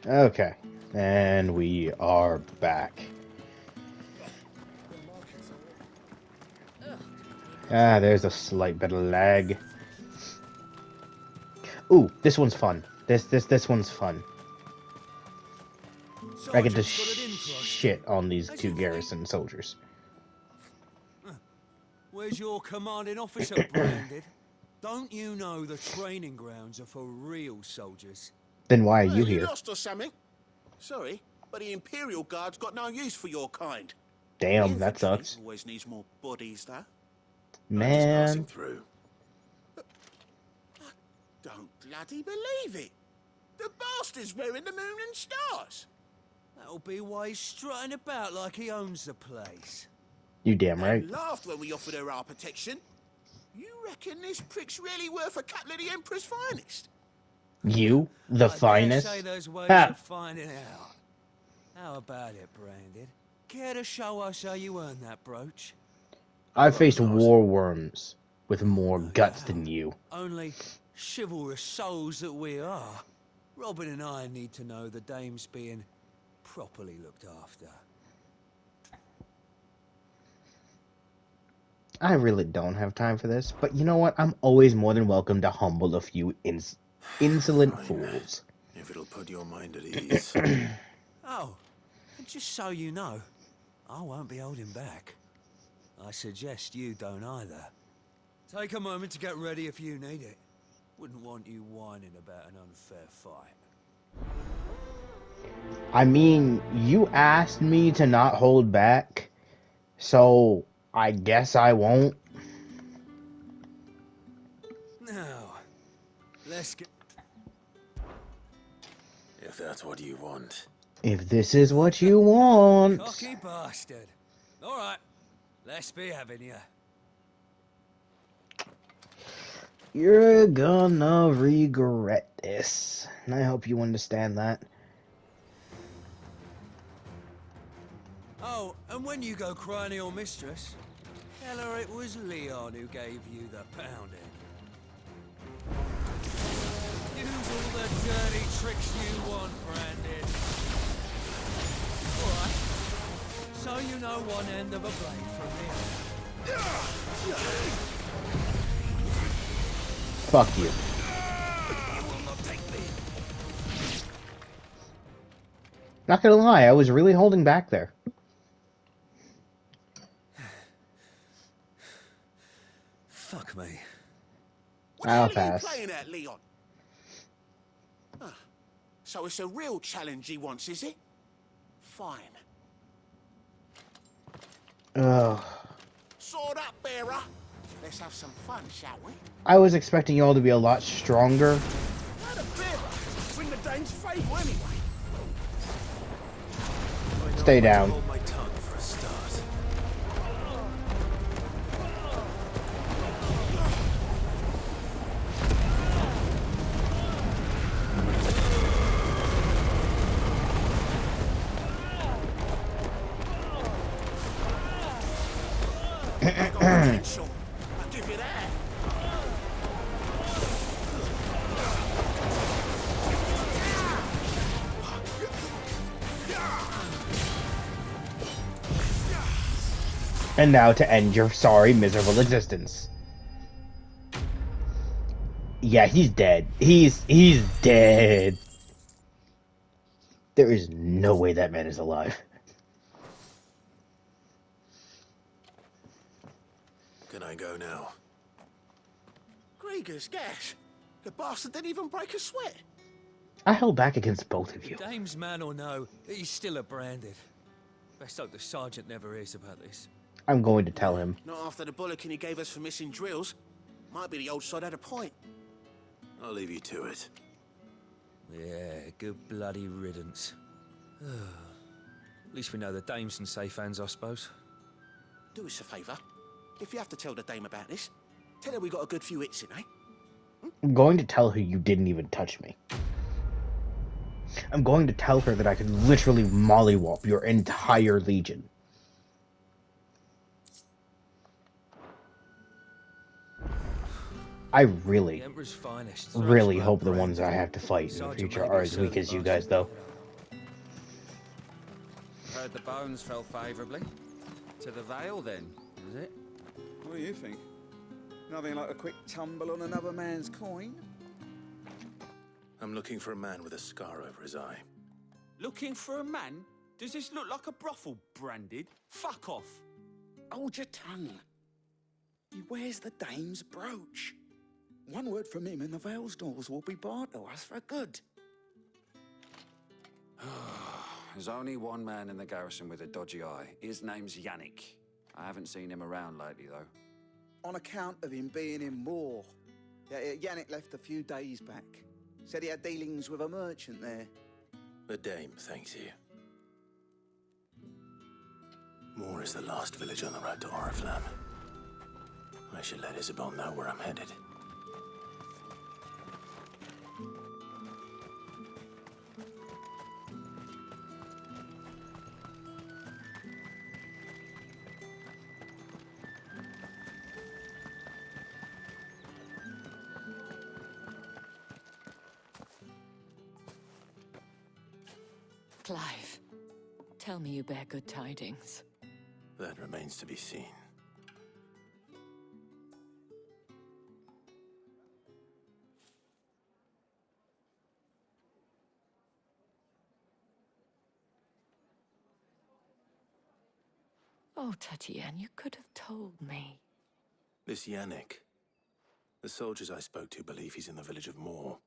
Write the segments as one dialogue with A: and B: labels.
A: Okay. And we are back. Ah, there's a slight bit of lag. Ooh, this one's fun. This one's fun. I get to
B: Sergeant's got it in for us.
A: shit on these
B: As
A: two
B: you think.
A: garrison soldiers.
B: Where's your commanding officer, Branded? Don't you know the training grounds are for real soldiers?
A: Then why are
C: Well,
A: you
C: you
A: here?
C: lost or something? Sorry, but the Imperial Guard's got no use for your kind. The
A: Damn, that
C: infantry
A: sucks.
C: always needs more bodies, though.
D: I'm just passing
A: Man.
D: through.
C: Don't bloody believe it. The bastard's wearing the moon and stars.
B: That'll be why he's strutting about like he owns the place.
A: You damn right.
C: And laughed when we offered her our protection. You reckon this prick's really worth a couple of the Emperor's finest?
A: You, the
B: I
A: finest.
B: dare say there's ways
A: Ha!
B: of finding out. How about it, Branded? Care to show us how you earned that brooch?
A: I faced war worms with more guts than you.
B: Only chivalrous souls that we are. Robin and I need to know the dame's being properly looked after.
A: I really don't have time for this, but you know what? I'm always more than welcome to humble a few insolent
D: Fine.
A: fools.
D: If it'll put your mind at ease.
B: Oh, and just so you know, I won't be holding back. I suggest you don't either. Take a moment to get ready if you need it. Wouldn't want you whining about an unfair fight.
A: I mean, you asked me to not hold back, so I guess I won't.
B: Now, let's get...
D: If that's what you want.
A: If this is what you want.
B: Cocky bastard. All right, let's be having you.
A: You're gonna regret this. And I hope you understand that.
B: Oh, and when you go crying to your mistress, tell her it was Leon who gave you the pounding. Use all the dirty tricks you want, Brandon. Alright. So you know one end of a blade from the other.
A: Fuck you.
B: You will not take me.
A: Not gonna lie, I was really holding back there.
B: Fuck me.
C: What the
A: I'll
C: hell are you
A: pass.
C: playing at, Leon? Ah, so it's a real challenge he wants, is it? Fine.
A: Ugh.
C: Sword up, bearer. Let's have some fun, shall we?
A: I was expecting y'all to be a lot stronger.
C: How the bearer? Bring the dame's favour anyway.
A: Stay down.
D: Hold my tongue for a start.
C: Got potential. I'll give you that.
A: And now to end your sorry, miserable existence. Yeah, he's dead. He's dead. There is no way that man is alive.
D: Can I go now?
C: Gregor's gas. The bastard didn't even break a sweat.
A: I held back against both of you.
B: Dame's man or no, he's still a Branded. Best hope the sergeant never hears about this.
A: I'm going to tell him.
C: Not after the bollocking he gave us for missing drills. Might be the old sod had a point.
D: I'll leave you to it.
B: Yeah, good bloody riddance. At least we know the dame's in safe hands, I suppose.
C: Do us a favour. If you have to tell the dame about this, tell her we got a good few hits in, eh?
A: I'm going to tell her you didn't even touch me. I'm going to tell her that I could literally mollywop your entire legion. I really,
B: The Emperor's finest.
A: really hope the ones I have to fight in the future are as weak as you guys, though.
E: heard the bones fell favourably. To the Vale, then, is it?
F: What do you think? Nothing like a quick tumble on another man's coin?
D: I'm looking for a man with a scar over his eye.
C: Looking for a man? Does this look like a brothel, Branded? Fuck off.
F: Hold your tongue. He wears the dame's brooch. One word from him and the Vale's doors will be barred to us for good.
E: There's only one man in the garrison with a dodgy eye. His name's Yannick. I haven't seen him around lately, though.
F: On account of him being in Moor. Yannick left a few days back. Said he had dealings with a merchant there.
D: The dame thanks you. Moor is the last village on the road to Oriflamme. I should let Isabel know where I'm headed.
G: Clive, tell me you bear good tidings.
D: That remains to be seen.
G: Oh, Tatiana, you could have told me.
D: This Yannick. The soldiers I spoke to believe he's in the village of Moor.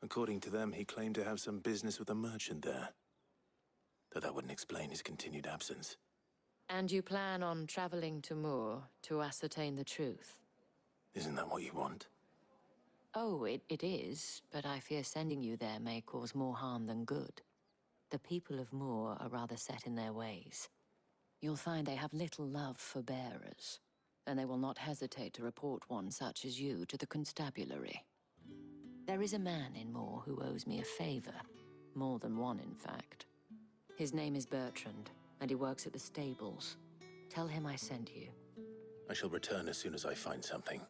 D: According to them, he claimed to have some business with a merchant there. Though that wouldn't explain his continued absence.
G: And you plan on traveling to Moor to ascertain the truth?
D: Isn't that what you want?
G: Oh, it is, but I fear sending you there may cause more harm than good. The people of Moor are rather set in their ways. You'll find they have little love for bearers, and they will not hesitate to report one such as you to the constabulary. There is a man in Moor who owes me a favor. More than one, in fact. His name is Bertrand, and he works at the stables. Tell him I sent you.
D: I shall return as soon as I find something.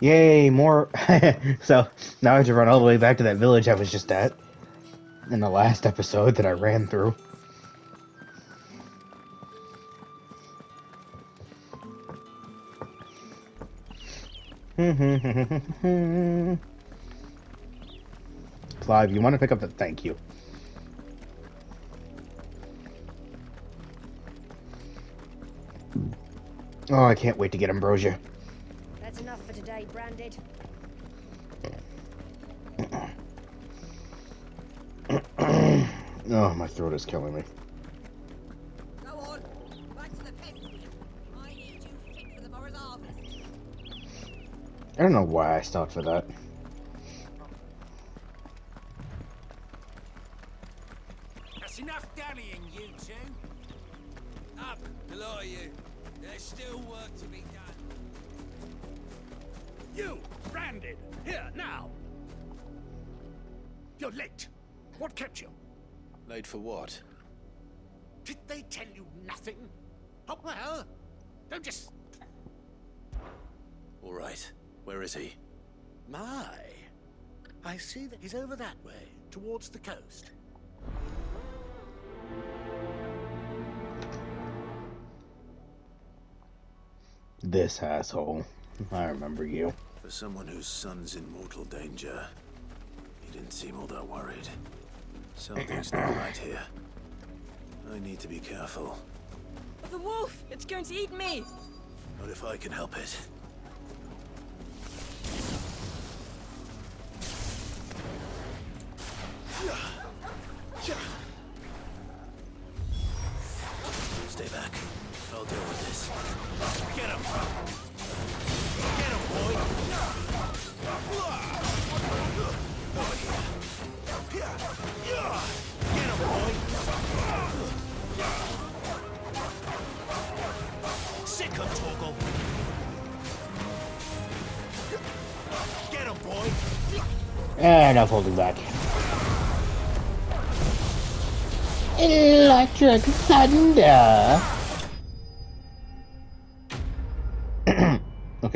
A: Yay, more. So now I have to run all the way back to that village I was just at in the last episode that I ran through. Clive, you want to pick up the thank you? Oh, I can't wait to get ambrosia.
H: That's enough for today, Branded.
A: Oh, my throat is killing me.
H: Go on, back to the pen. I need you fit for the morrow's harvest.
A: I don't know why I stopped for that.
B: That's enough dallying, you two. Up, the lot of you. There's still work to be done.
C: You, Branded, here, now. You're late. What kept you?
D: Late for what?
C: Did they tell you nothing? Oh, well, don't just...
D: All right. Where is he?
C: My. I see that he's over that way, towards the coast.
A: This asshole. I remember you.
D: For someone whose son's in mortal danger, he didn't seem all that worried. Something's not right here. I need to be careful.
H: The wolf! It's going to eat me!
D: Not if I can help it. Stay back. I'll deal with this.
C: Get him! Get him, boy! Get him, boy! Sick of Torgal! Get him, boy!
A: Enough holding back. Electric thunder. Okay,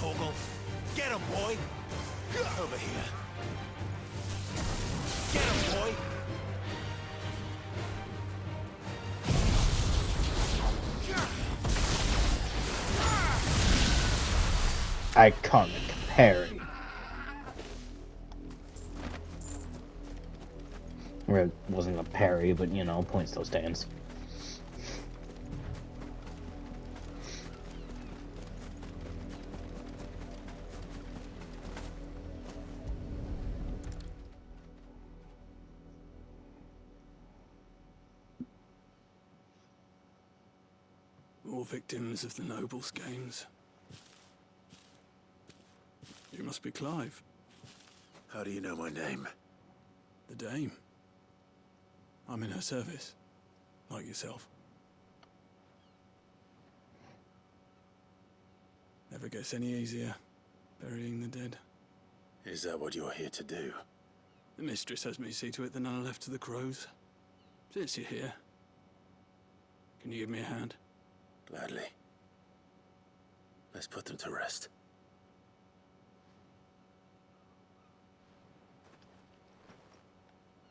C: Torgal. Get him, boy. Over here. Get him, boy.
A: Iconic parry. Or it wasn't a parry, but you know, point still stands.
I: More victims of the Nobles' games. You must be Clive.
D: How do you know my name?
I: The Dame. I'm in her service, like yourself. Never gets any easier, burying the dead.
D: Is that what you're here to do?
I: The mistress has me see to it that none are left to the crows. Since you're here, can you give me a hand?
D: Gladly. Let's put them to rest.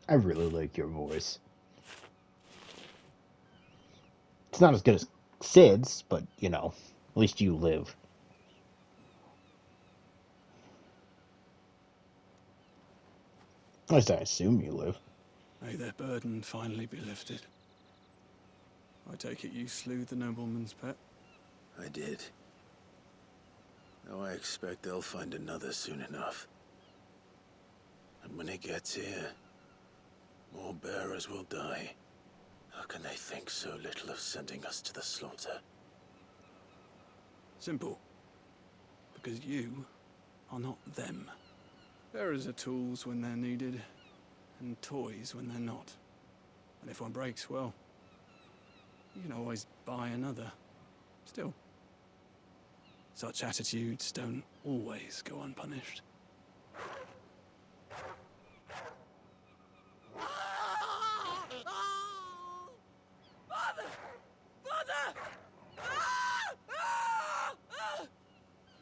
A: I really like your voice. It's not as good as Sid's, but, you know, at least you live. At least I assume you live.
I: May their burden finally be lifted. I take it you slew the nobleman's pet?
D: I did. Now I expect they'll find another soon enough. And when it gets here, more bearers will die. How can they think so little of sending us to the slaughter?
I: Simple. Because you are not them. Bearers are tools when they're needed, and toys when they're not. And if one breaks, well, you can always buy another. Still, such attitudes don't always go unpunished.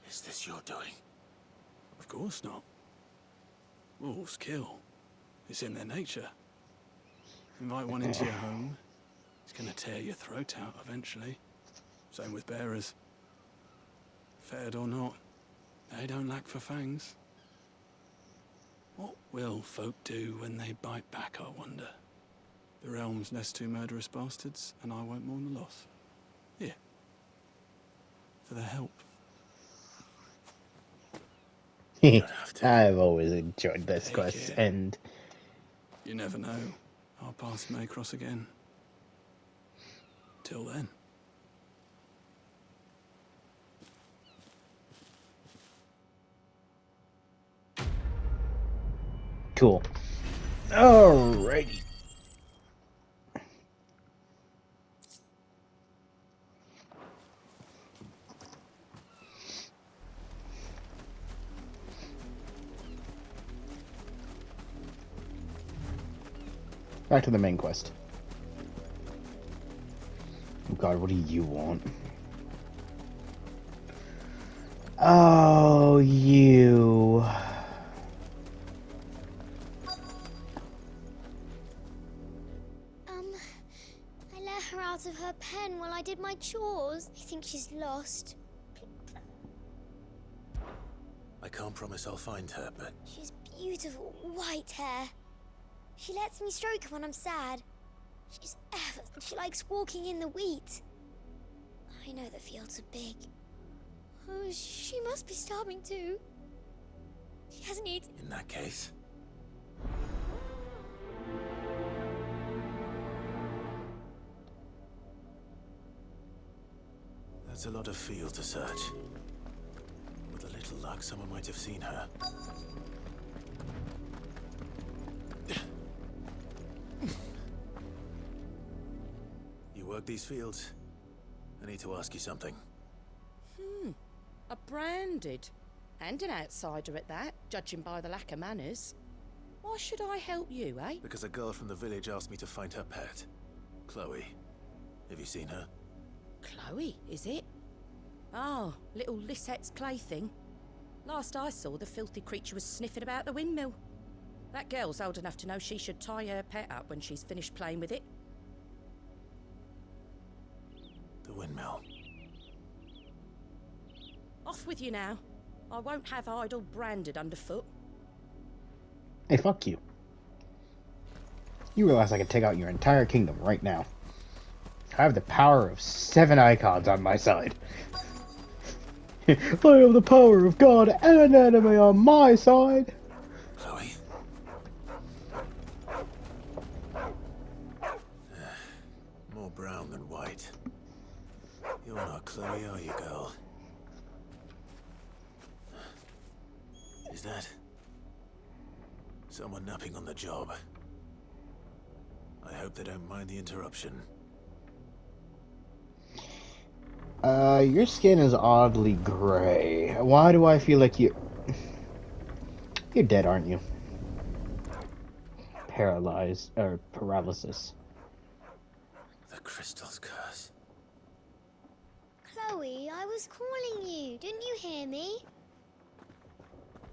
D: Is this your doing?
I: Of course not. Wolves kill. It's in their nature. Invite one into your home, it's gonna tear your throat out eventually. Same with bearers. Fed or not, they don't lack for fangs. What will folk do when they bite back, I wonder? The realm's nest two murderous bastards, and I won't mourn the loss. Here. For their help.
A: I've always enjoyed this
I: Take
A: quest,
I: it.
A: and
I: You never know. Our paths may cross again. Till then.
A: cool. Alrighty. Back to the main quest. Oh god, what do you want? Oh, you.
J: I let her out of her pen while I did my chores. I think she's lost.
D: I can't promise I'll find her, but
J: She has beautiful white hair. She lets me stroke her when I'm sad. She likes walking in the wheat. I know the fields are big. Oh, she must be starving too. She hasn't eaten.
D: in that case, that's a lot of field to search. With a little luck, someone might have seen her. You work these fields? I need to ask you something.
K: A branded. And an outsider at that, judging by the lack of manners. Why should I help you, eh?
D: Because a girl from the village asked me to find her pet, Chloe. Have you seen her?
K: Chloe, is it? Oh, little Lisette's plaything. Last I saw, the filthy creature was sniffing about the windmill. That girl's old enough to know she should tie her pet up when she's finished playing with it.
D: The windmill.
K: Off with you now. I won't have idle branded underfoot.
A: Hey, fuck you. You realize I can take out your entire kingdom right now. I have the power of 7 icons on my side. I have the power of God and an enemy on my side.
D: Chloe. More brown than white. You're not Chloe, are you, girl? Is that someone napping on the job? I hope they don't mind the interruption.
A: Your skin is oddly gray. Why do I feel like you're dead, aren't you? Paralyzed, or paralysis.
D: The crystal's curse.
J: Chloe, I was calling you. Didn't you hear me?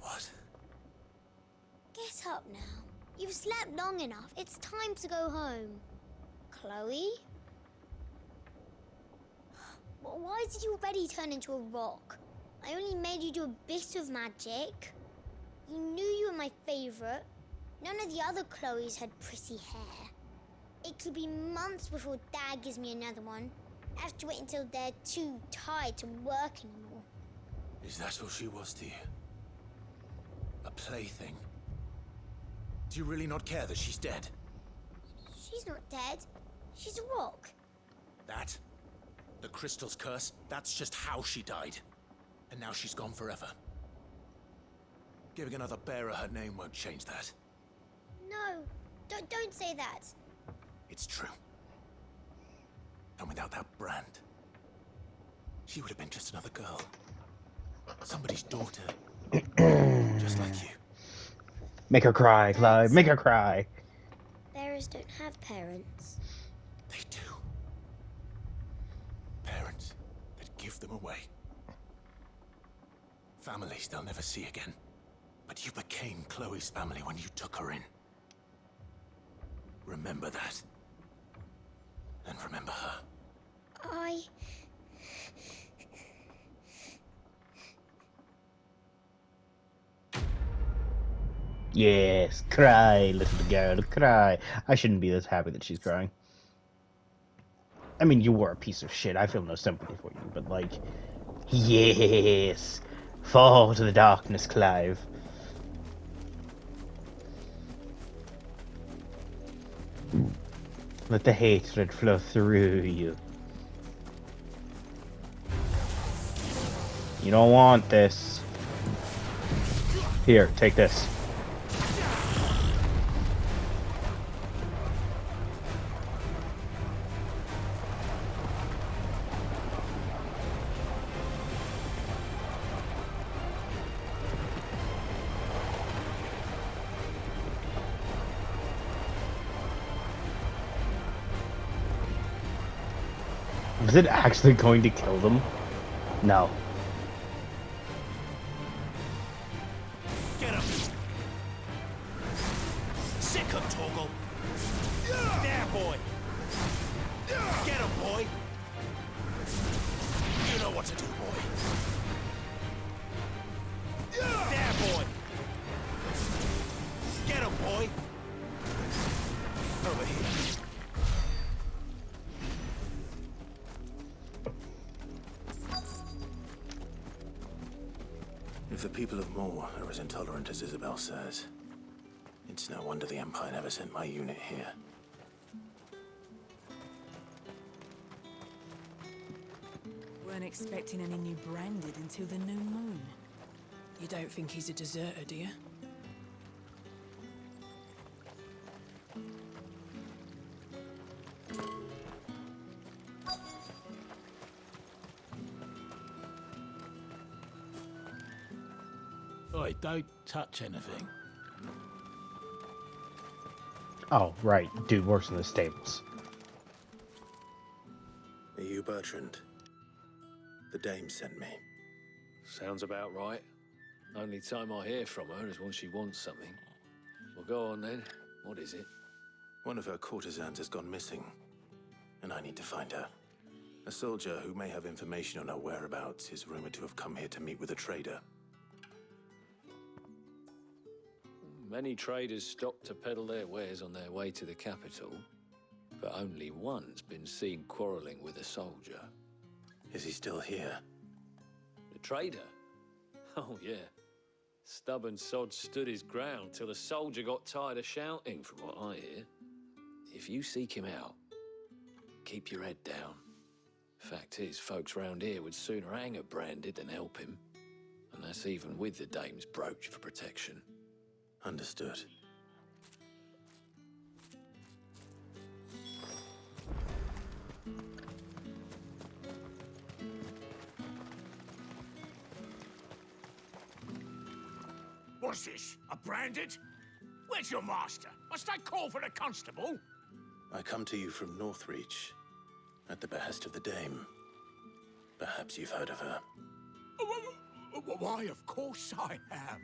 D: What?
J: Get up now. You've slept long enough. It's time to go home. Chloe? Why did you already turn into a rock? I only made you do a bit of magic. You knew you were my favorite. None of the other Chloes had pretty hair. It could be months before Dad gives me another one. I have to wait until they're too tired to work anymore.
D: Is that all she was to you? A plaything? Do you really not care that she's dead?
J: She's not dead. She's a rock.
C: That? The crystal's curse? That's just how she died. And now she's gone forever. Giving another bearer her name won't change that.
J: No, don't say that.
C: It's true. And without that brand, she would have been just another girl. Somebody's daughter. Just like you.
A: Make her cry, Clive. Make her cry.
J: Bearers don't have parents.
C: They do. Parents that give them away. Families they'll never see again. But you became Chloe's family when you took her in. Remember that. And remember her.
A: Yes, cry, little girl, cry. I shouldn't be this happy that she's crying. I mean, you were a piece of shit. I feel no sympathy for you, but like, yes, fall to the darkness, Clive. Let the hatred flow through you. You don't want this. Here, take this. Was it actually going to kill them? No.
C: Get him! Sick him, Torgal! There, boy! Get him, boy! You know what to do, boy! There, boy! Get him, boy! Over here.
D: If the people of Moor are as intolerant as Isabel says, it's no wonder the Empire never sent my unit here.
H: Weren't expecting any new branded until the new moon. You don't think he's a deserter, do you?
I: Oi, don't touch anything.
A: Oh, right. Dude works in the stables.
D: Are you Bertrand? The dame sent me.
L: Sounds about right. Only time I hear from her is when she wants something. Well, go on then. What is it?
D: One of her courtesans has gone missing, and I need to find her. A soldier who may have information on her whereabouts is rumored to have come here to meet with a trader.
L: Many traders stop to peddle their wares on their way to the capital, but only one's been seen quarreling with a soldier.
D: Is he still here?
L: The trader? Oh, yeah. Stubborn sod stood his ground till the soldier got tired of shouting, from what I hear. If you seek him out, keep your head down. Fact is, folks round here would sooner hang a branded than help him. And that's even with the dame's brooch for protection.
D: Understood.
F: What's this? A branded? Where's your master? Must I call for the constable?
D: I come to you from Northreach, at the behest of the dame. Perhaps you've heard of her.
F: Why, of course I have.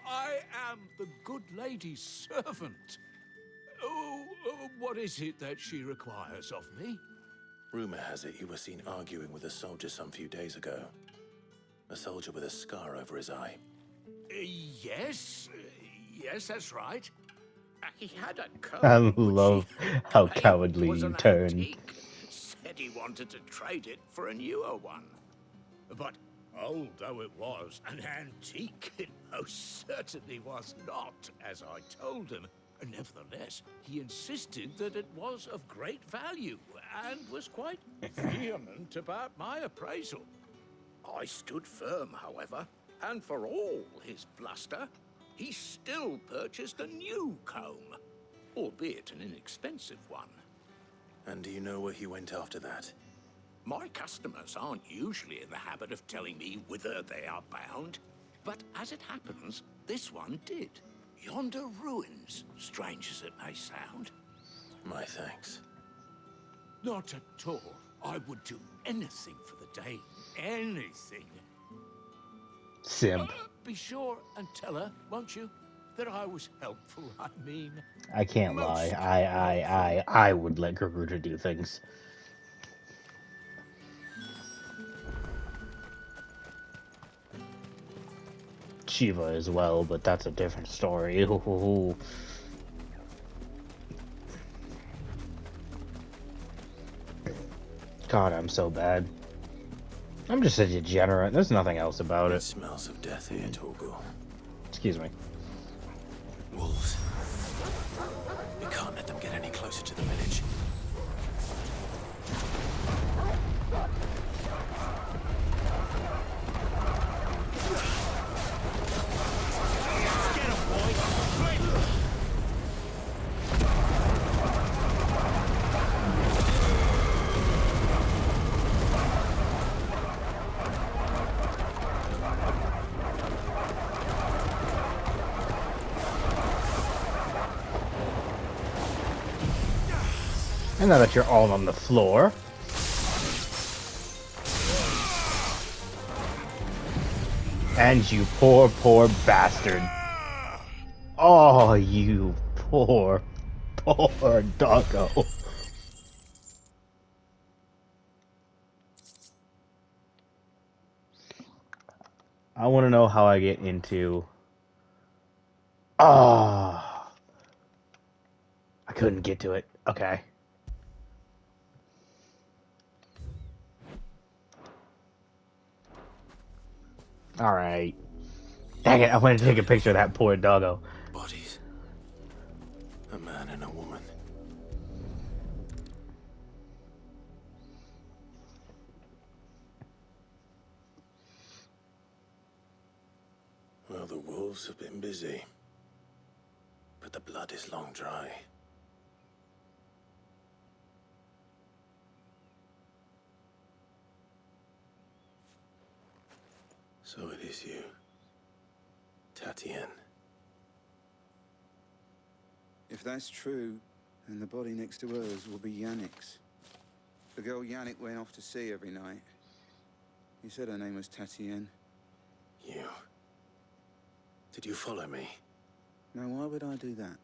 F: I am the good lady's servant. What is it that she requires of me?
D: Rumor has it you were seen arguing with a soldier some few days ago. A soldier with a scar over his eye.
F: Yes, that's right. He had a coat.
A: I love how cowardly you turn.
F: Said he wanted to trade it for a newer one. But old though it was, an antique it most certainly was not, as I told him. Nevertheless, he insisted that it was of great value, and was quite vehement about my appraisal. I stood firm, however, and for all his bluster, he still purchased a new comb, albeit an inexpensive one.
D: And do you know where he went after that?
F: My customers aren't usually in the habit of telling me whither they are bound, but as it happens, this one did. Yonder ruins, strange as it may sound.
D: My thanks.
F: Not at all. I would do anything for the dame. Anything.
A: Simp.
F: Be sure and tell her, won't you, that I was helpful, I mean.
A: I can't lie. I would let Garuda do things. Shiva as well, but that's a different story. God, I'm so bad. I'm just a degenerate. There's nothing else about it.
D: It smells of death here, Torgal.
A: Excuse me.
D: Wolves. We can't let them get any closer to the village.
A: And now that you're all on the floor. And you poor, poor bastard. Oh, you poor, poor doggo. I want to know how I get into... Ah. I couldn't get to it. Okay. Alright. Dang it, I want to take a picture of that poor doggo.
D: Bodies. A man and a woman. Well, the wolves have been busy. But the blood is long dry. So it is you, Tatienne.
M: If that's true, then the body next to hers will be Yannick's. The girl Yannick went off to sea every night. You said her name was Tatienne.
D: You... Did you follow me?
M: Now, why would I do that?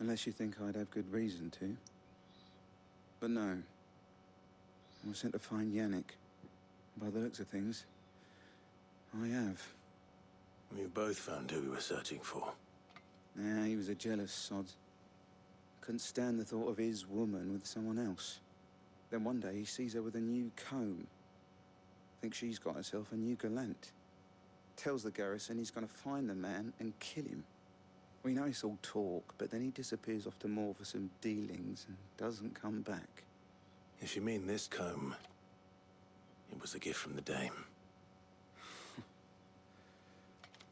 M: Unless you think I'd have good reason to. But no. I was sent to find Yannick. By the looks of things, I have.
D: We both found who we were searching for.
M: Yeah, he was a jealous sod. Couldn't stand the thought of his woman with someone else. Then one day he sees her with a new comb. Thinks she's got herself a new gallant. Tells the garrison he's gonna find the man and kill him. We know it's all talk, but then he disappears off to Moor for some dealings and doesn't come back.
D: If you mean this comb, it was a gift from the dame.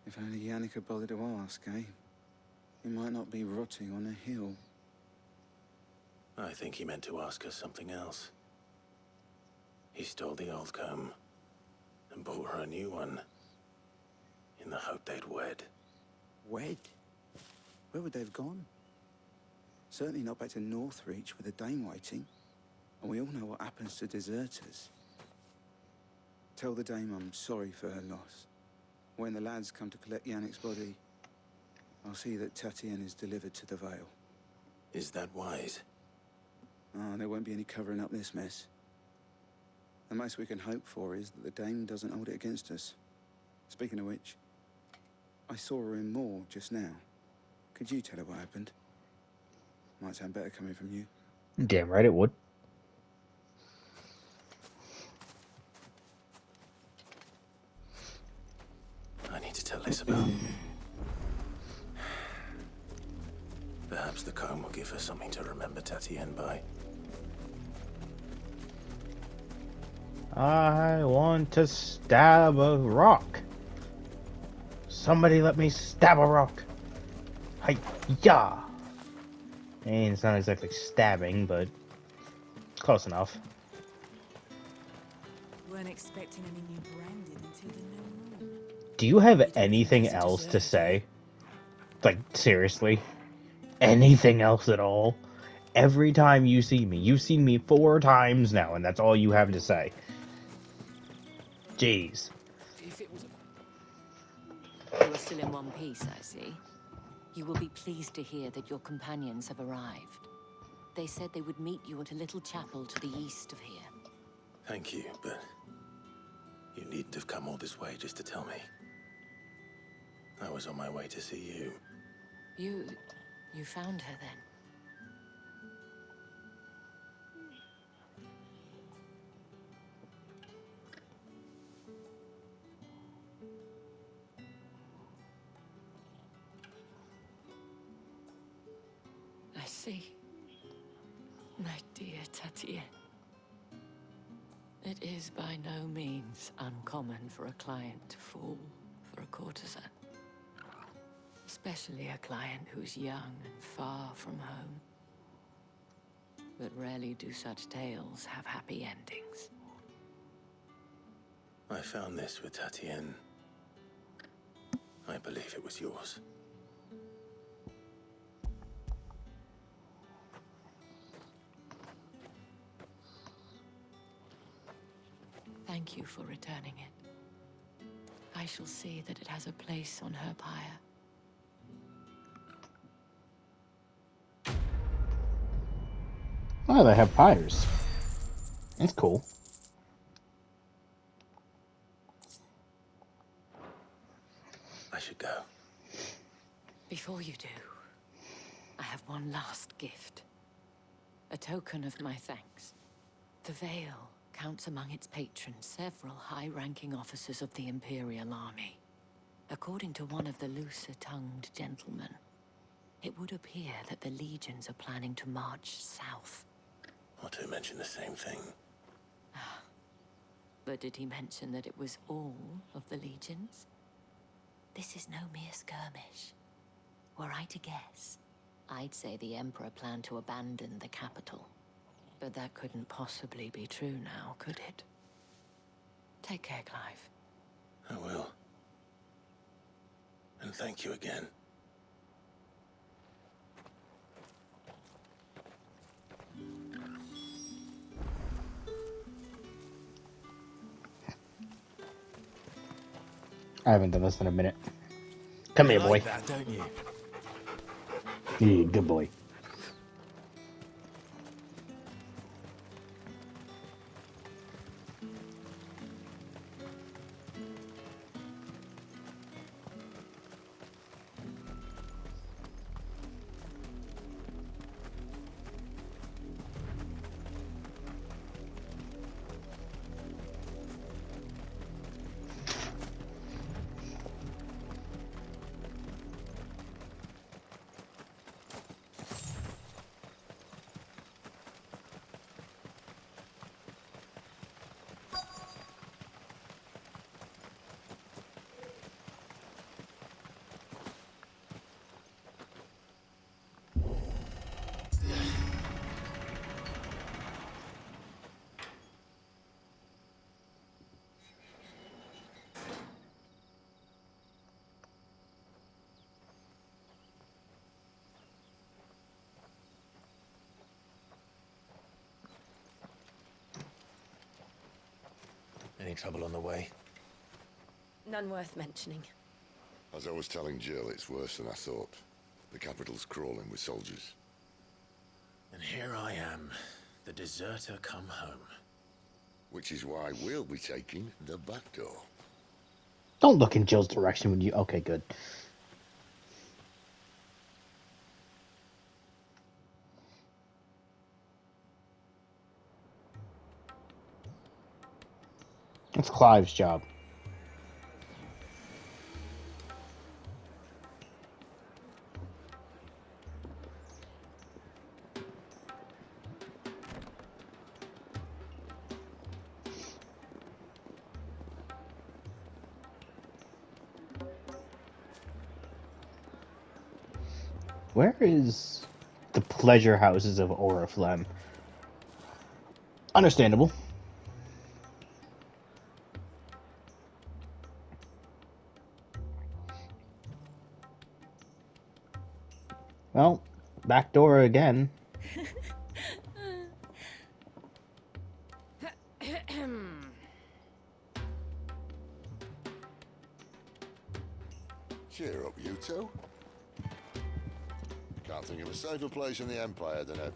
M: If only Yannick had bothered to ask, eh? He might not be rotting on a hill.
D: I think he meant to ask us something else. He stole the old comb and bought her a new one in the hope they'd wed.
M: Wed? Where would they have gone? Certainly not back to Northreach with a dame waiting. And we all know what happens to deserters. Tell the dame I'm sorry for her loss. When the lads come to collect Yannick's body, I'll see that Tatienne is delivered to the Vale.
D: Is that wise?
M: Ah, there won't be any covering up this mess. The most we can hope for is that the dame doesn't hold it against us. Speaking of which, I saw her in Moor just now. Could you tell her what happened? Might sound better coming from you.
A: Damn right it would.
D: I need to tell Isabel. Perhaps the comb will give her something to remember Tatienne by.
A: I want to stab a rock. Somebody let me stab a rock. Hi-ya! And it's not exactly stabbing, but close enough.
N: Weren't expecting any new branding until the new moon.
A: Do you have anything else to say? Like, seriously? Anything else at all? Every time you see me, you've seen me 4 times now, and that's all you have to say. Jeez.
G: You are still in one piece, I see. You will be pleased to hear that your companions have arrived. They said they would meet you at a little chapel to the east of here.
D: Thank you, but you needn't have come all this way just to tell me. I was on my way to see you.
G: You found her then? I see. My dear Tatienne. It is by no means uncommon for a client to fall for a courtesan. Especially a client who's young and far from home. But rarely do such tales have happy endings.
D: I found this with Tatienne. I believe it was yours.
G: Thank you for returning it. I shall see that it has a place on her pyre.
A: Oh, they have pyres. That's cool.
D: I should go.
G: Before you do, I have one last gift. A token of my thanks. The Vale counts among its patrons several high-ranking officers of the Imperial Army. According to one of the looser-tongued gentlemen, it would appear that the legions are planning to march south.
D: Or to mention the same thing.
G: But did he mention that it was all of the legions? This is no mere skirmish. Were I to guess, I'd say the Emperor planned to abandon the capital. But that couldn't possibly be true now, could it? Take care, Clive.
D: I will. And thank you again.
A: I haven't done this in a minute. Come here,
C: You
A: boy.
C: like that, don't you?
A: Yeah, good boy.
C: Any trouble on the way?
K: None worth mentioning.
O: As I was telling Jill, it's worse than I thought. The capital's crawling with soldiers.
C: And here I am, the deserter come home.
O: Which is why we'll be taking the back door.
A: Don't look in Jill's direction when you... Okay, good. It's Clive's job. Where is the pleasure houses of Oriflame? Understandable. Well, back door again.
O: Cheer up, you two. Can't think of a safer place in the Empire than a...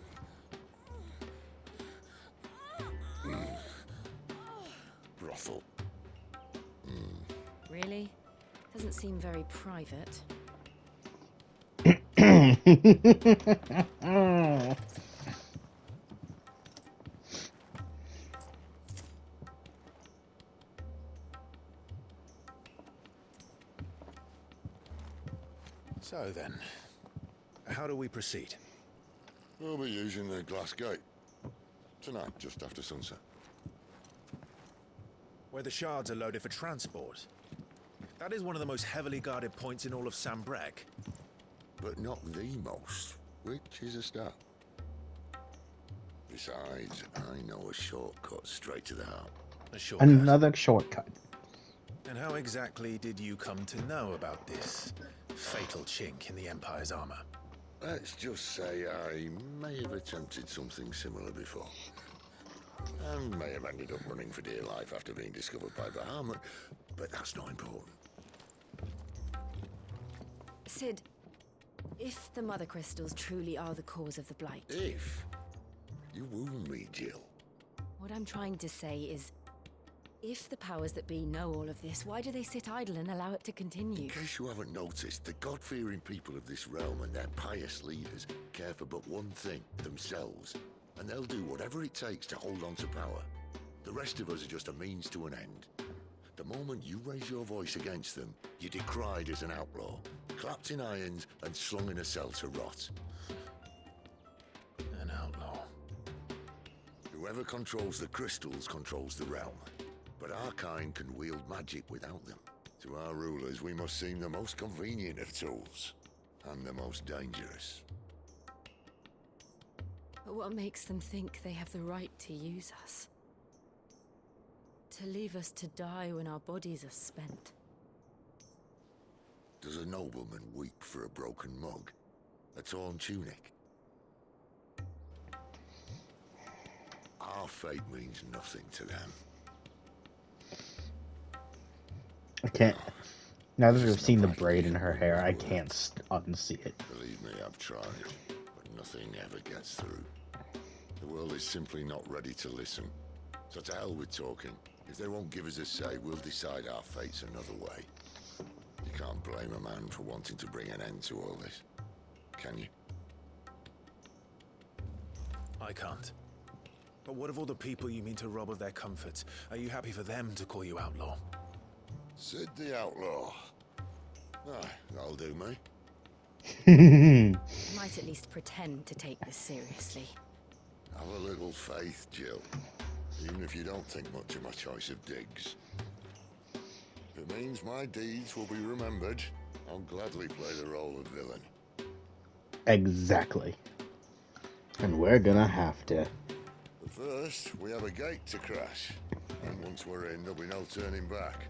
O: brothel.
K: Really? Doesn't seem very private.
C: So then, how do we proceed?
O: We'll be using the glass gate. Tonight, just after sunset.
C: Where the shards are loaded for transport. That is one of the most heavily guarded points in all of Sambrec.
O: But not the most, which is a start. Besides, I know a shortcut straight to the heart.
C: A shortcut.
A: Another shortcut.
C: And how exactly did you come to know about this fatal chink in the Empire's armor?
O: Let's just say I may have attempted something similar before. And may have ended up running for dear life after being discovered by Bahamut, but that's not important.
K: Sid, if the Mother Crystals truly are the cause of the Blight...
O: If? You wound me, Jill.
K: What I'm trying to say is, if the powers that be know all of this, why do they sit idle and allow it to continue?
O: In case you haven't noticed, the God-fearing people of this realm and their pious leaders care for but one thing, themselves. And they'll do whatever it takes to hold on to power. The rest of us are just a means to an end. The moment you raise your voice against them, you're decried as an outlaw, clapped in irons and slung in a cell to rot.
C: An outlaw.
O: Whoever controls the crystals controls the realm. But our kind can wield magic without them. To our rulers, we must seem the most convenient of tools. And the most dangerous.
K: But what makes them think they have the right to use us? To leave us to die when our bodies are spent?
O: Does a nobleman weep for a broken mug? A torn tunic? Our fate means nothing to them.
A: I can't. Now that I've seen the braid in her hair, I can't unsee it.
O: Believe me, I've tried, but nothing ever gets through. The world is simply not ready to listen. So to hell with talking. If they won't give us a say, we'll decide our fates another way. You can't blame a man for wanting to bring an end to all this, can you?
D: I can't. But what of all the people you mean to rob of their comforts? Are you happy for them to call you outlaw?
O: Sid the Outlaw. Ah, that'll do me.
K: Might at least pretend to take this seriously.
O: Have a little faith, Jill. Even if you don't think much of my choice of digs. If it means my deeds will be remembered, I'll gladly play the role of villain.
A: Exactly. And we're gonna have to.
O: But first, we have a gate to crash. And once we're in, there'll be no turning back.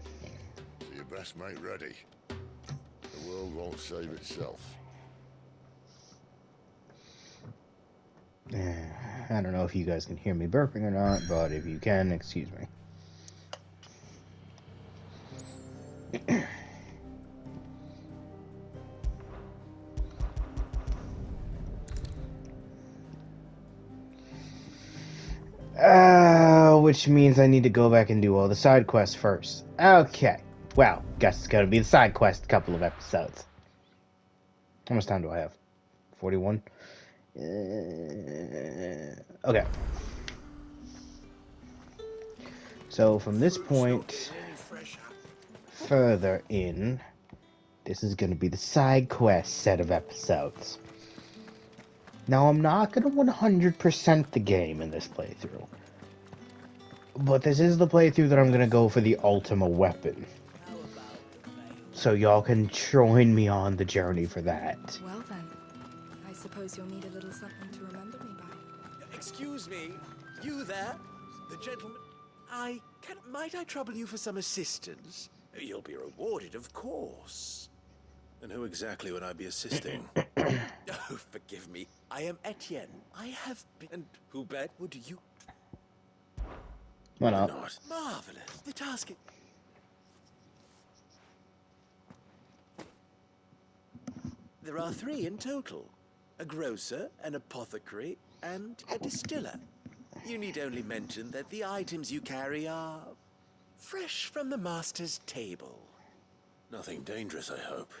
O: So you best make ready. The world won't save itself.
A: I don't know if you guys can hear me burping or not, but if you can, excuse me. Which means I need to go back and do all the side quests first. Okay. Well, guess it's gonna be the side quest couple of episodes. How much time do I have? 41? Okay. So from this point further in, this is going to be the side quest set of episodes. Now, I'm not going to 100% the game in this playthrough. But this is the playthrough that I'm going to go for the Ultima weapon. So y'all can join me on the journey for that.
N: Well then, I suppose you'll need a little something to remember me by.
C: Excuse me, you there? The gentleman... Might I trouble you for some assistance? You'll be rewarded, of course.
D: And who exactly would I be assisting?
C: Oh, forgive me. I am Etienne. I have been... And who bet would you...
A: Why not?
C: Marvelous. The task... There are 3 in total. A grocer, an apothecary, and a distiller. You need only mention that the items you carry are fresh from the master's table.
D: Nothing dangerous, I hope.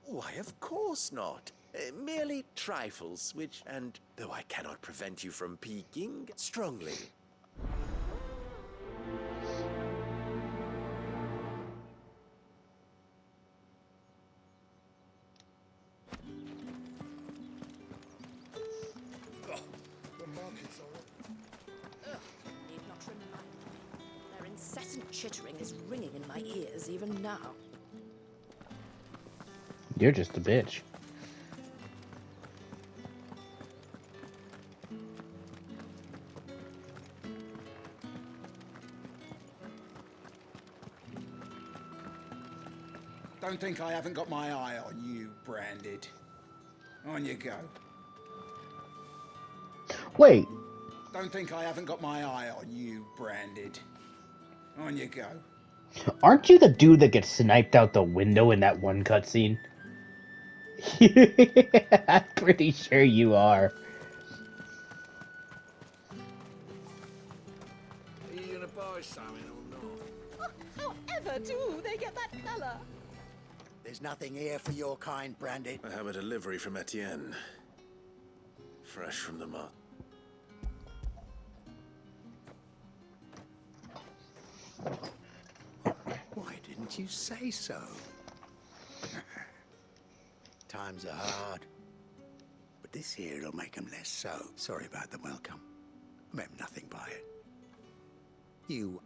C: Why, of course not. Merely trifles, which, and though I cannot prevent you from peeking, strongly.
K: Need not remind me. Their incessant chittering is ringing in my ears even now.
A: You're just a bitch.
M: Don't think I haven't got my eye on you, Branded. On you go.
A: Wait.
M: Don't think I haven't got my eye on you, Branded. On you go.
A: Aren't you the dude that gets sniped out the window in that one cutscene? I'm pretty sure you are.
F: Are you gonna buy something or not?
H: However do they get that colour?
F: There's nothing here for your kind, Branded.
D: I have a delivery from Etienne. Fresh from the mart.
F: Why didn't you say so? Times are hard. But this here'll make 'em less so. Sorry about the welcome. I meant nothing by it. You...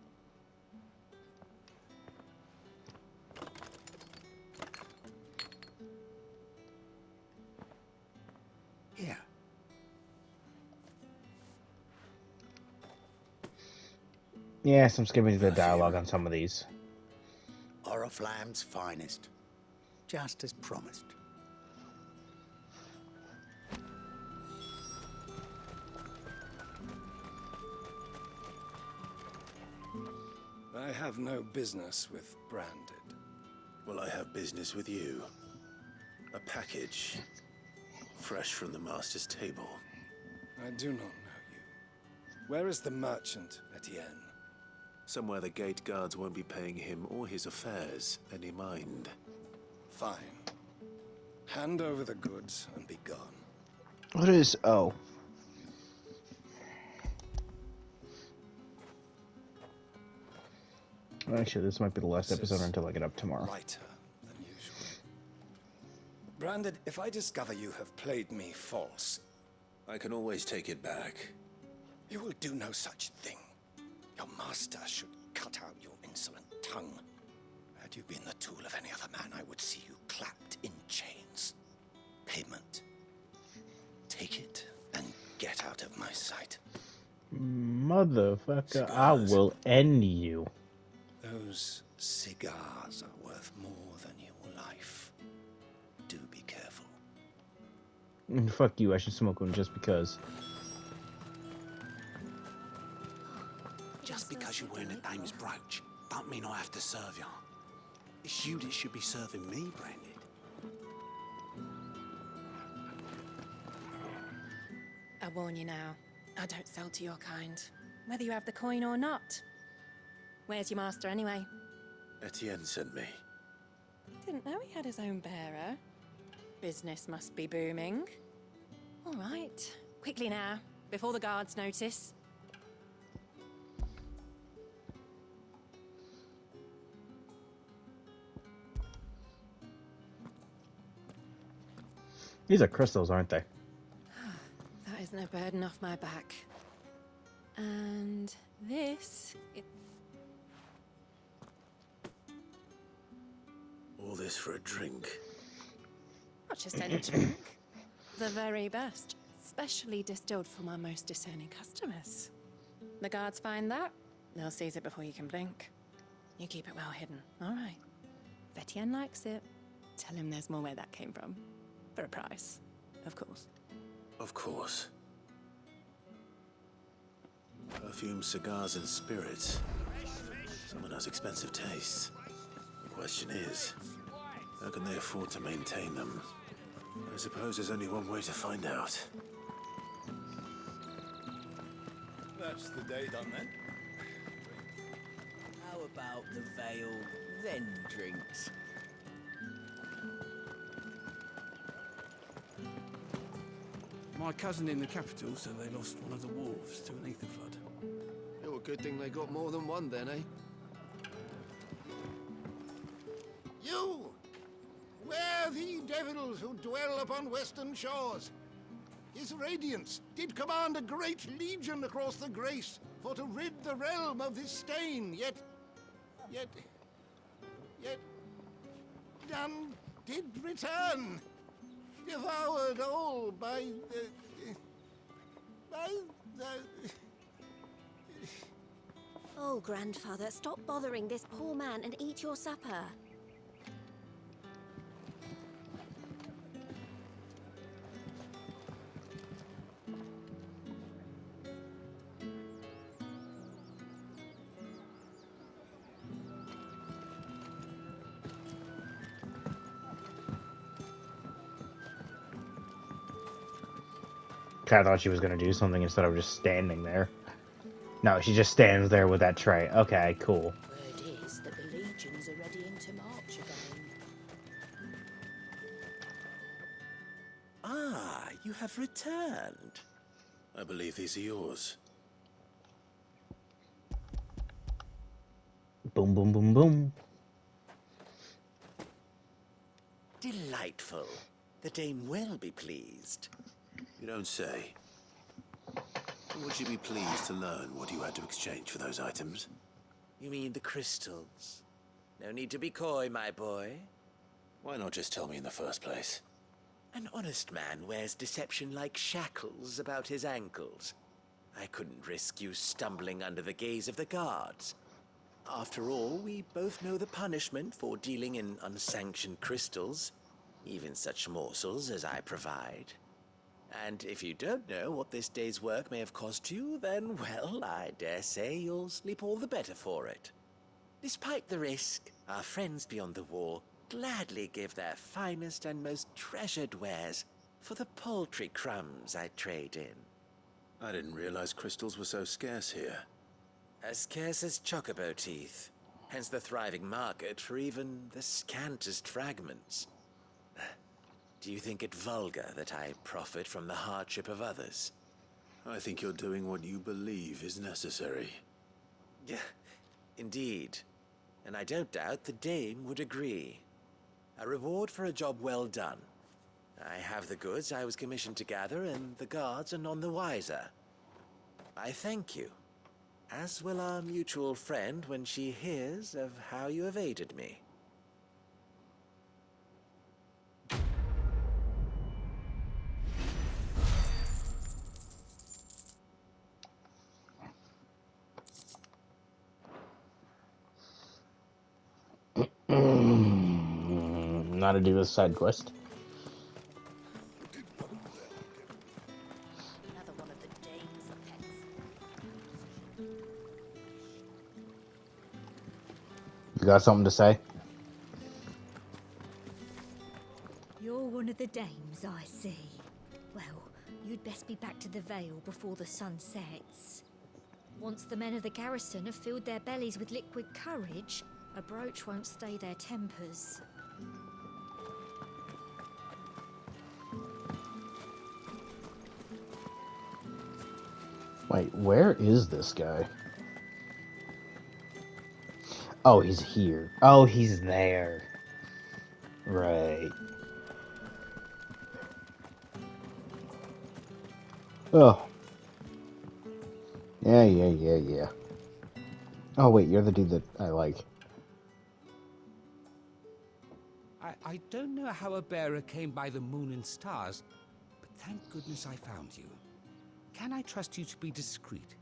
F: Here.
A: Yes, I'm skipping the dialogue on some of these.
F: Oriflamme's finest. Just as promised.
P: I have no business with Branded.
D: Well, I have business with you. A package. Fresh from the Master's table.
P: I do not know you. Where is the merchant, Etienne?
D: Somewhere the gate guards won't be paying him or his affairs any mind.
P: Fine. Hand over the goods and be gone.
A: What is... Oh. Actually, this might be the last episode until I get up tomorrow.
P: Lighter than usual. Branded, if I discover you have played me false...
D: I can always take it back.
P: You will do no such thing. Your master should cut out your insolent tongue. Had you been the tool of any other man, I would see you clapped in chains. Payment. Take it and get out of my sight.
A: Motherfucker,
P: Cigars.
A: I will end you.
P: Those cigars are worth more than your life. Do be careful.
A: Fuck you, I should smoke one just because.
F: Just because you're wearing a dame's brooch, don't mean I have to serve you. It's you that should be serving me, Branded.
K: I warn you now, I don't sell to your kind, whether you have the coin or not. Where's your master, anyway?
D: Etienne sent me.
K: Didn't know he had his own bearer. Business must be booming. All right, quickly now, before the guards notice.
A: These are crystals, aren't they?
K: That is no burden off my back. And this...
D: All this for a drink.
K: Not just any drink. The very best. Specially distilled for my most discerning customers. The guards find that, they'll seize it before you can blink. You keep it well hidden, all right? If Etienne likes it, tell him there's more where that came from. For a price, of course.
D: Of course. Perfume, cigars, and spirits. Someone has expensive tastes. The question is, how can they afford to maintain them? I suppose there's only one way to find out.
F: That's the day done then. How about the veil, then drinks?
I: My cousin in the capital said they lost one of the wolves to an ether flood.
Q: Oh, a good thing they got more than one then, eh?
F: You! Where the devils who dwell upon western shores? His radiance did command a great legion across the grace for to rid the realm of this stain, yet none did return, devoured all by the...
J: Oh, grandfather, stop bothering this poor man and eat your supper.
A: I thought she was going to do something instead of just standing there. No, she just stands there with that tray. Okay, cool.
K: Word is that the legions are ready into march again.
C: Ah, you have returned.
D: I believe these are yours.
A: Boom, boom, boom, boom.
C: Delightful. The dame will be pleased.
D: You don't say. Would you be pleased to learn what you had to exchange for those items?
C: You mean the crystals? No need to be coy, my boy.
D: Why not just tell me in the first place?
C: An honest man wears deception like shackles about his ankles. I couldn't risk you stumbling under the gaze of the guards. After all, we both know the punishment for dealing in unsanctioned crystals, even such morsels as I provide. And if you don't know what this day's work may have cost you, then, well, I dare say you'll sleep all the better for it. Despite the risk, our friends beyond the wall gladly give their finest and most treasured wares for the paltry crumbs I trade in.
D: I didn't realize crystals were so scarce here.
C: As scarce as chocobo teeth, hence the thriving market for even the scantest fragments. Do you think it vulgar that I profit from the hardship of others?
D: I think you're doing what you believe is necessary.
C: Yeah, indeed. And I don't doubt the dame would agree. A reward for a job well done. I have the goods I was commissioned to gather, and the guards are none the wiser. I thank you, as will our mutual friend when she hears of how you have aided me.
A: Not to do a side quest.
J: Another one of the dame's pets.
A: You got something to say?
R: You're one of the dames, I see. Well, you'd best be back to the Vale before the sun sets. Once the men of the garrison have filled their bellies with liquid courage, a brooch won't stay their tempers.
A: Wait, where is this guy? Oh, he's here. Oh, he's there. Right. Oh. Yeah. Oh, wait, you're the dude that I like.
S: I don't know how a bearer came by the moon and stars, but thank goodness I found you. Can I trust you to be discreet?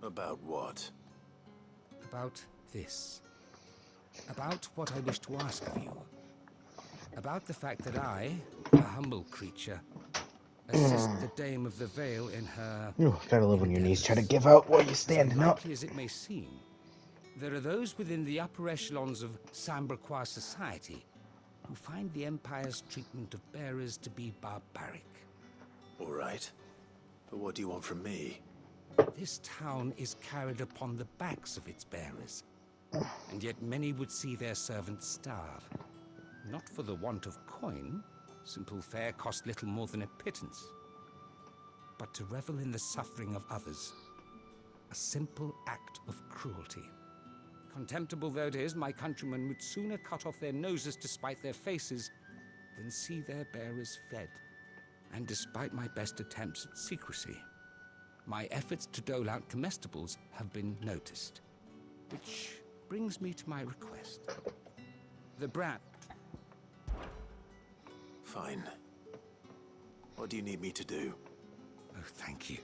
D: About what?
S: About this. About what I wish to ask of you. About the fact that I, a humble creature, assist the Dame of the Vale in her...
A: You gotta live on your knees, try to give out while you're standing up.
S: As unlikely as it may seem, there are those within the upper echelons of Samberquois society who find the Empire's treatment of bearers to be barbaric.
D: All right. But what do you want from me?
S: This town is carried upon the backs of its bearers, and yet many would see their servants starve. Not for the want of coin, simple fare cost little more than a pittance, but to revel in the suffering of others, a simple act of cruelty. Contemptible though it is, my countrymen would sooner cut off their noses to spite their faces than see their bearers fed. And despite my best attempts at secrecy, my efforts to dole out comestibles have been noticed. Which brings me to my request. The brat...
D: Fine. What do you need me to do?
S: Oh, thank you.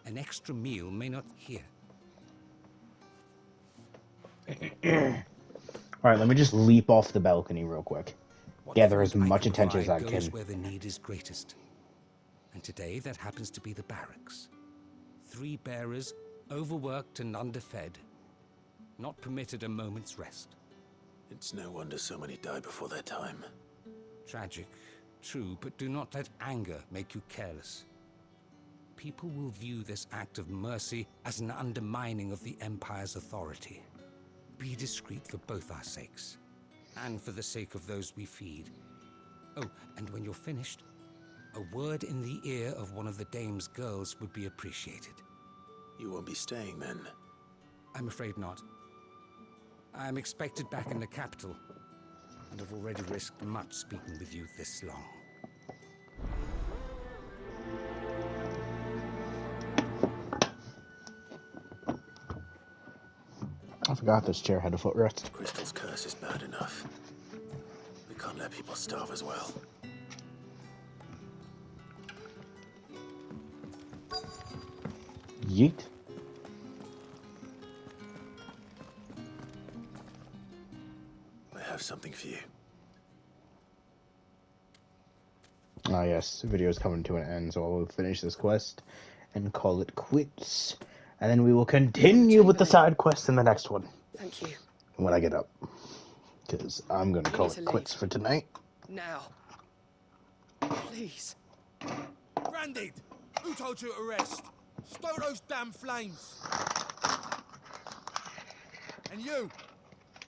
S: An extra meal may not here.
A: Alright, let me just leap off the balcony real quick. Gather as much attention as I
S: goes
A: can.
S: where the need is greatest. And today that happens to be the barracks. 3 bearers, overworked and underfed, not permitted a moment's rest.
D: It's no wonder so many die before their time.
S: Tragic, true, but do not let anger make you careless. People will view this act of mercy as an undermining of the Empire's authority. Be discreet for both our sakes, and for the sake of those we feed. Oh, and when you're finished, a word in the ear of one of the dame's girls would be appreciated.
D: You won't be staying then?
S: I'm afraid not. I'm expected back in the capital, and have already risked much speaking with you this long.
A: I forgot this chair had a footrest.
D: Crystal's curse is bad enough. We can't let people starve as well.
A: Yeet.
D: I have something for you.
A: Ah yes, the video is coming to an end, so I will finish this quest and call it quits. And then we will continue with the side quest in the next one.
K: Thank you.
A: when I get up. Because I'm going to
H: You
A: call
H: need
A: it
H: to
A: quits
H: leave.
A: for tonight.
H: Now. Please.
B: Branded! Who told you to rest? Stoke those damn flames! And you!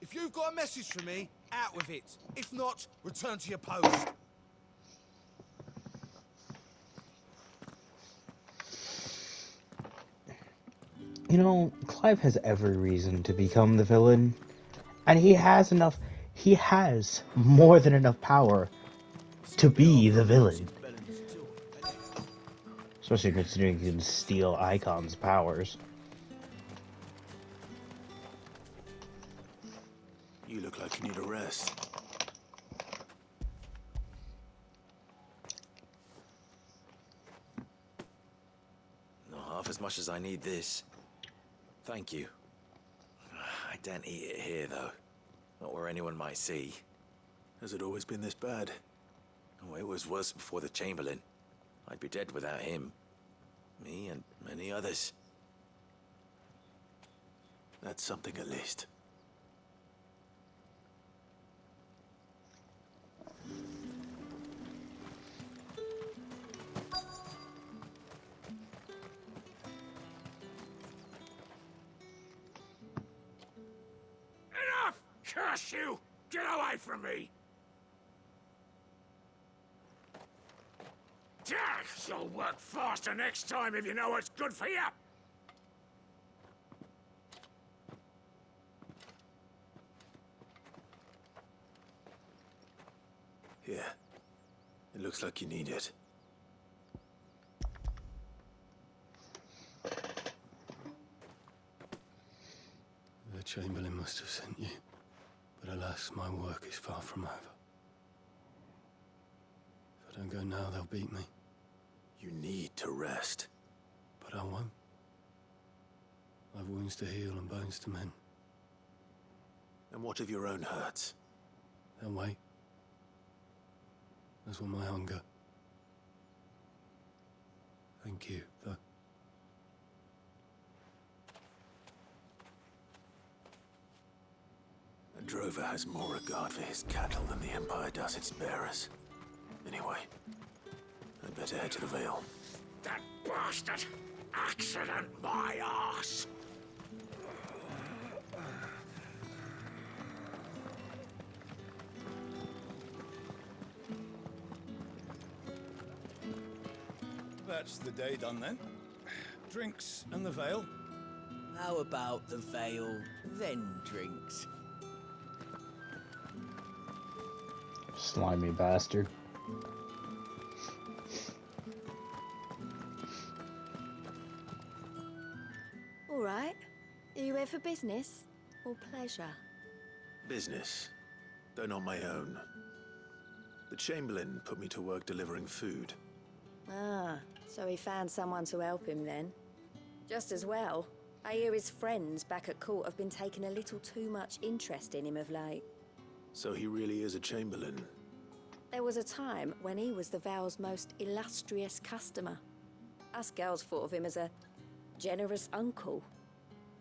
B: If you've got a message for me, out with it. If not, return to your post.
A: You know, Clive has every reason to become the villain. And he has more than enough power to be the villain. Especially considering he can steal Icon's powers.
D: You look like you need a rest.
C: Not half as much as I need this. Thank you. I daren't eat it here, though. Not where anyone might see.
D: Has it always been this bad?
C: Oh, it was worse before the Chamberlain. I'd be dead without him. Me and many others.
D: That's something at least.
F: Enough! Curse you! Get away from me! You'll work faster next time if you know what's good for you!
D: Here. It looks like you need it.
I: The Chamberlain must have sent you, but alas, my work is far from over. If I don't go now, they'll beat me.
D: You need to rest.
I: But I won't. I've wounds to heal and bones to mend.
D: And what of your own hurts?
I: They'll wait. As will my hunger. Thank you, though.
D: A drover has more regard for his cattle than the Empire does its bearers. Anyway, I'd better head to the Vale.
F: That bastard! Accident my arse!
T: That's the day done then. Drinks and the Vale.
C: How about the Vale, then drinks?
A: Slimy bastard.
U: All right. Are you here for business or pleasure?
D: Business, though not my own. The Chamberlain put me to work delivering food.
U: Ah, so he found someone to help him then. Just as well. I hear his friends back at court have been taking a little too much interest in him of late.
D: So he really is a Chamberlain.
U: There was a time when he was the Vale's most illustrious customer. Us girls thought of him as a generous uncle.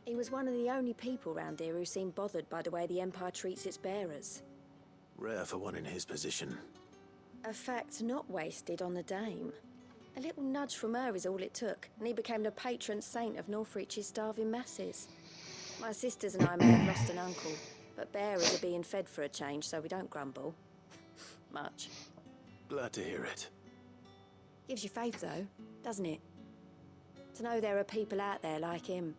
U: He was one of the only people round here who seemed bothered by the way the Empire treats its bearers.
D: Rare for one in his position.
U: A fact not wasted on the dame. A little nudge from her is all it took, and he became the patron saint of Northreach's starving masses. My sisters and I may have lost an uncle, but bearers are being fed for a change, so we don't grumble. Much.
D: Glad to hear it.
U: Gives you faith, though, doesn't it? To know there are people out there like him.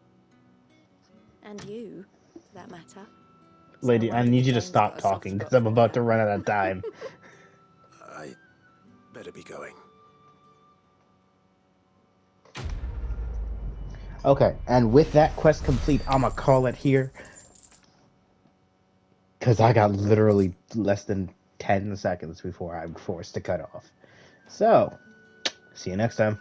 U: And you, for that matter.
A: Lady, I need you to stop talking, because I'm about to run out of time.
D: I better be going.
A: Okay, and with that quest complete, I'ma call it here. Because I got literally less than 10 seconds before I'm forced to cut off. So, see you next time.